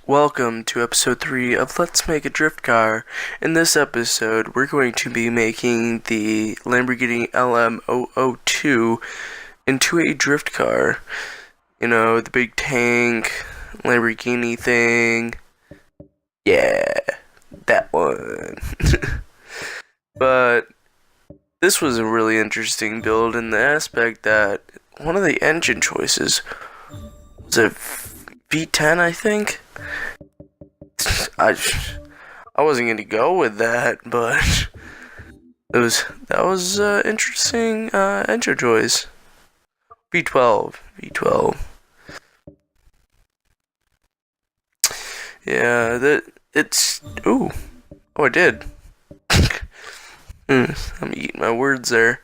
Welcome to episode 3 of Let's Make a Drift Car. In this episode, we're going to be making the Lamborghini LM002 into a drift car. You know, the big tank, Lamborghini thing. Yeah, that one. But this was a really interesting build in the aspect that one of the engine choices was a V10, I think. I wasn't gonna go with that, but that was interesting engine choice. V12. Yeah, I did. I'm eating my words there.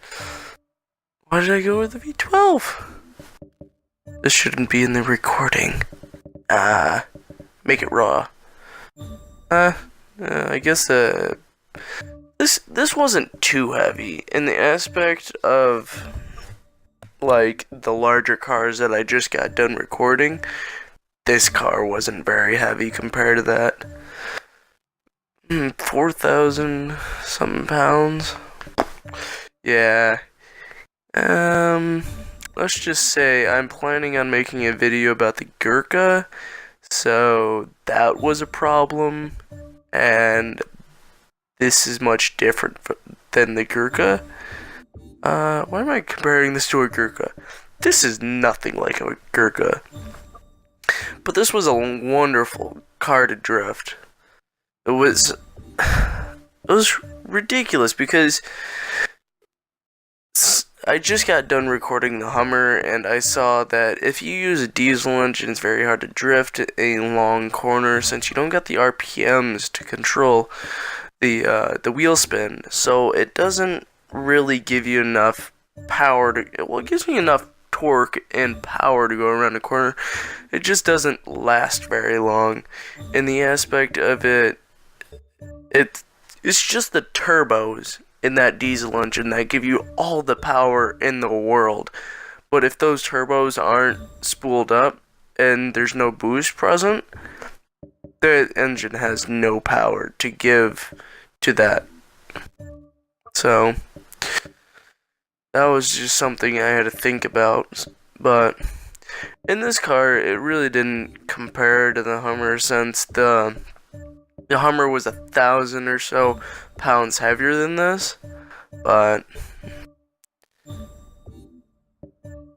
Why did I go with the V12? This shouldn't be in the recording. Make it raw. I guess this wasn't too heavy in the aspect of like the larger cars that I just got done recording. This car wasn't very heavy compared to that. 4,000 something pounds. Yeah. Let's just say I'm planning on making a video about the Gurkha. So that was a problem, and this is much different than the Gurkha. Why am I comparing this to a Gurkha? This is nothing like a Gurkha. But this was a wonderful car to drift. It was ridiculous because I just got done recording the Hummer, and I saw that if you use a diesel engine, it's very hard to drift a long corner since you don't got the RPMs to control the wheel spin. So it doesn't really give you enough power to. Well, it gives me enough torque and power to go around the corner. It just doesn't last very long. In the aspect of it's just the turbos in that diesel engine that give you all the power in the world. But if those turbos aren't spooled up and there's no boost present, the engine has no power to give to that. So that was just something I had to think about. But in this car, it really didn't compare to the Hummer since the Hummer was 1,000 or so pounds heavier than this,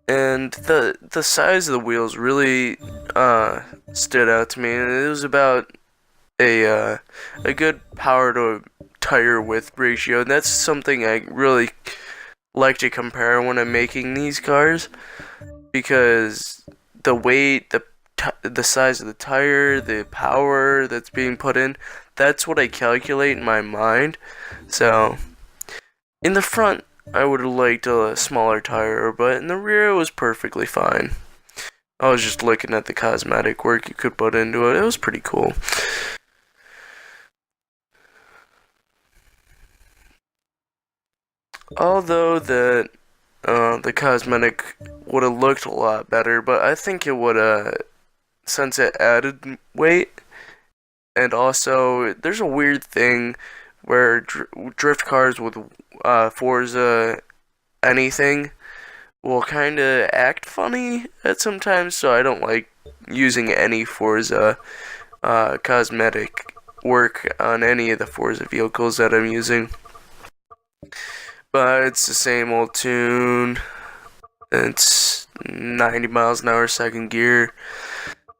and the size of the wheels really stood out to me, and it was about a good power to tire width ratio, and that's something I really like to compare when I'm making these cars, because the weight, the size of the tire, the power that's being put in, that's what I calculate in my mind. So in the front, I would have liked a smaller tire, but in the rear, it was perfectly fine. I was just looking at the cosmetic work you could put into it. It was pretty cool. Although the cosmetic would have looked a lot better, but I think it would have, since it added weight. And also, there's a weird thing where drift cars with Forza anything will kind of act funny at sometimes, so I don't like using any Forza cosmetic work on any of the Forza vehicles that I'm using. But it's the same old tune. It's 90 miles an hour second gear,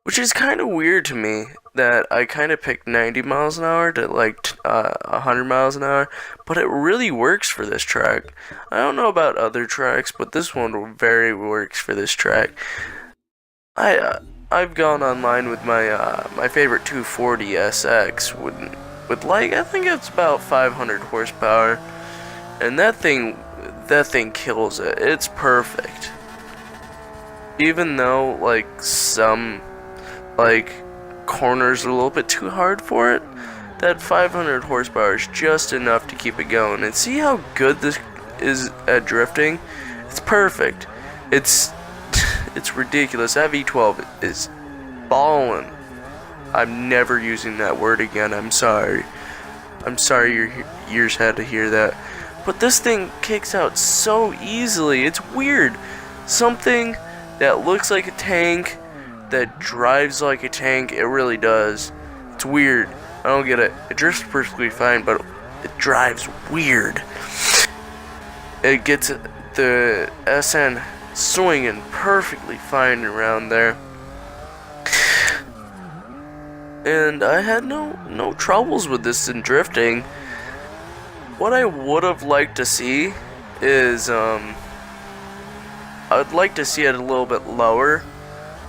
which is kind of weird to me that I kind of picked 90 miles an hour to like 100 miles an hour, but it really works for this track. I don't know about other tracks, but this one very works for this track. I've gone online with my favorite 240 SX with like, I think it's about 500 horsepower, and that thing kills it. It's perfect. Even though like some corners are a little bit too hard for it, that 500 horsepower is just enough to keep it going. And see how good this is at drifting? It's perfect. It's ridiculous. That V12 is ballin'. I'm never using that word again. I'm sorry. I'm sorry your ears had to hear that. But this thing kicks out so easily. It's weird. Something that looks like a tank, that drives like a tank, it really does. It's weird. I don't get it. It drifts perfectly fine, but it drives weird. It gets the SN swinging perfectly fine around there. And I had no troubles with this in drifting. What I would have liked to see is, I'd like to see it a little bit lower,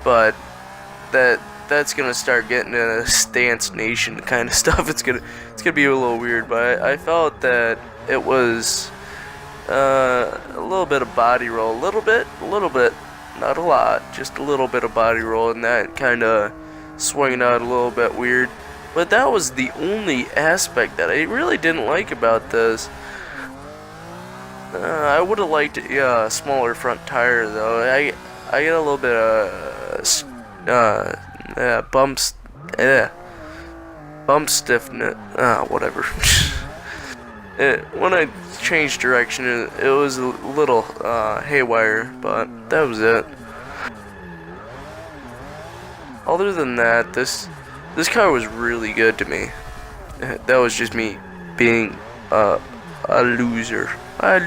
but that's gonna start getting in a stance nation kind of stuff. It's gonna be a little weird, but I felt that it was a little bit of body roll, a little bit, not a lot, just a little bit of body roll, and that kind of swinging out a little bit weird. But that was the only aspect that I really didn't like about this. I would have liked a smaller front tire though. I get a little bit of bumps, bump stiffness. Whatever. When I changed direction, it was a little haywire, but that was it. Other than that, this car was really good to me. That was just me being a loser. But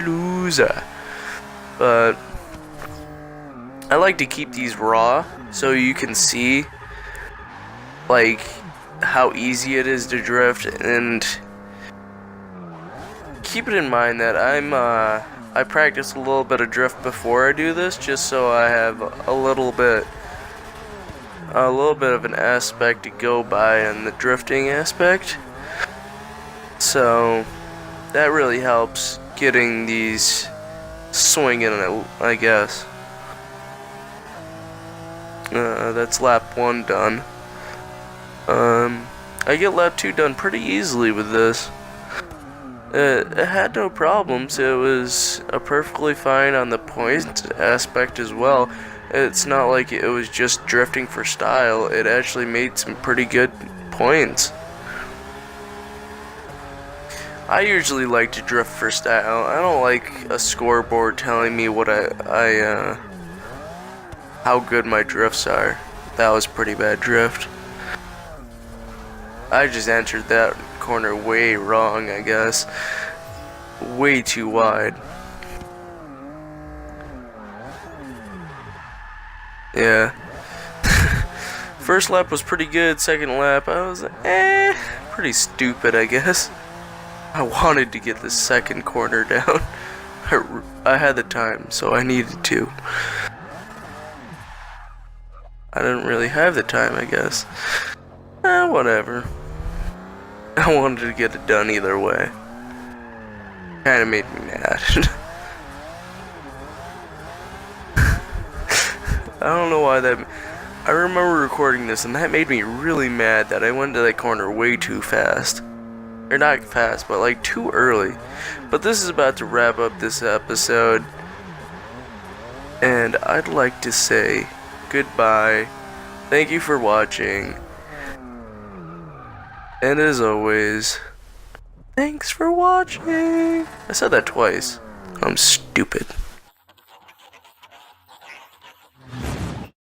I like to keep these raw so you can see like how easy it is to drift, and keep it in mind that I practice a little bit of drift before I do this, just so I have a little bit of an aspect to go by in the drifting aspect. So that really helps getting these swinging, I guess. That's lap 1 done. I get lap 2 done pretty easily with this. It had no problems. It was perfectly fine on the points aspect as well. It's not like it was just drifting for style. It actually made some pretty good points. I usually like to drift for style. I don't like a scoreboard telling me what how good my drifts are. That was pretty bad drift. I just entered that corner way wrong, I guess. Way too wide. Yeah. First lap was pretty good. Second lap, I was pretty stupid, I guess. I wanted to get the second corner down. I had the time, so I needed to. I didn't really have the time, I guess. Whatever. I wanted to get it done either way. Kinda made me mad. I don't know why that... I remember recording this and that made me really mad that I went to that corner way too fast. Or not fast, but like too early. But this is about to wrap up this episode. And I'd like to say goodbye. Thank you for watching. And as always, thanks for watching. I said that twice. I'm stupid.